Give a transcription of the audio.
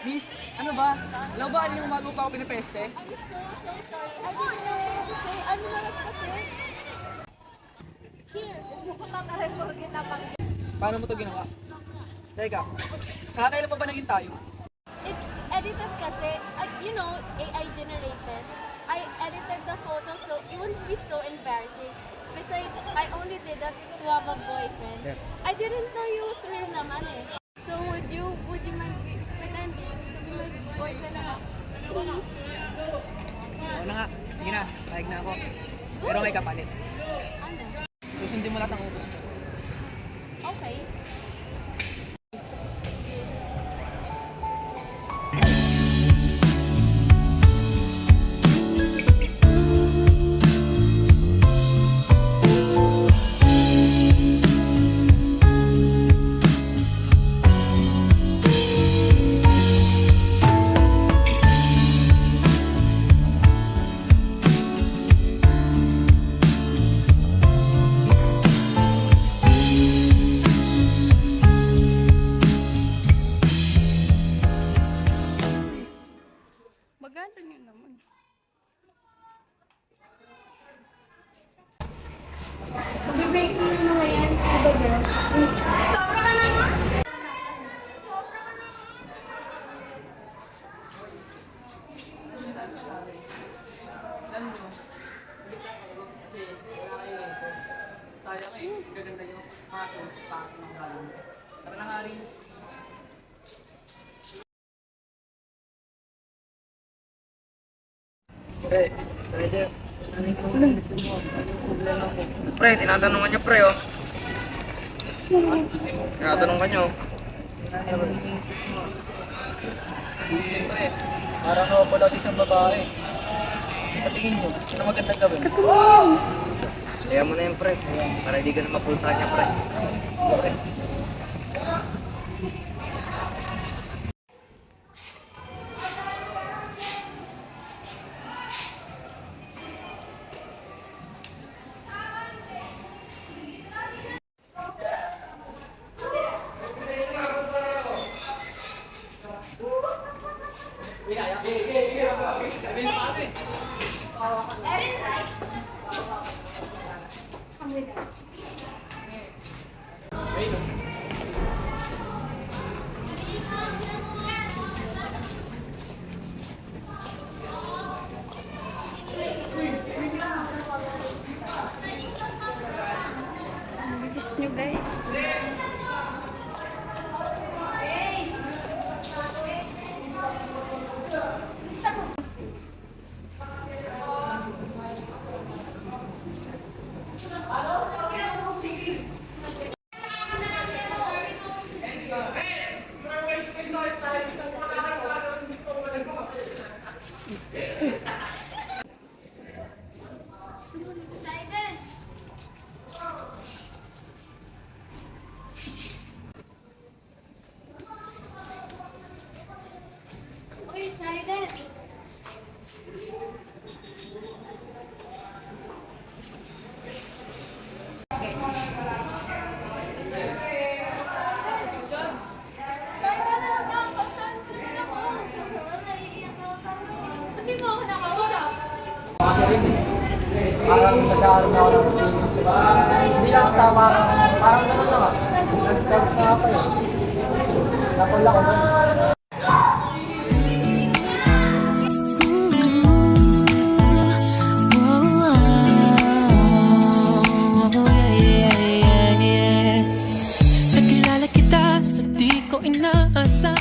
Miss, ano ba? Alam ba ano yung umaga pa ako pinipeste? I'm so sorry. I didn't know what to say. Ano na lang kasi? Here, magkakarecord kita pang. Paano mo to ginawa? Teka, kakailan pa ba naging tayo? It's edited kasi, AI generated. I edited the photo so it wouldn't be so embarrassing. Besides, I only did that to have a boyfriend. Yeah. I didn't know you was real naman eh. So would you mind pretending to be my boyfriend na? Please? Oo na nga, sige na, pahig na ako. Pero may kapalit. Ano? Susundin mo lahat ng utos ko. Okay. Maganda niyo naman. Mag-break mo na yan, diba girl? Sobra ka naman! Alam nyo, hindi lang kayo kasi wala kayo ito. Sayang eh, gaganda nyo. Kaso, pangit ng galang. Tara na nga rin. Pre, pwede. Ano yung problema ko? Pre, tinatanungan niya pre oh. Tinatanong ka niyo. Siyempre, parang ako daw sa isang babae. Sa tingin niyo, sino magandang gawin? Kaya mo na yun, pre. Para hindi ka na mapul sa kanya, pre. Pre. Bilis nyo guys. Silence! Okay, silent. Silent na lang daw. Pausahan mo naman ako. Naiiyak na ako. Hindi mo ako nakausap. Kasi rin eh. Parang nagkaroon na ako ng feeling sa mga hindi lang kasama parang gano'n lang ah. Nag-steps na ako eh. Napula ko doon. Nakilala kita sa di ko inaasa.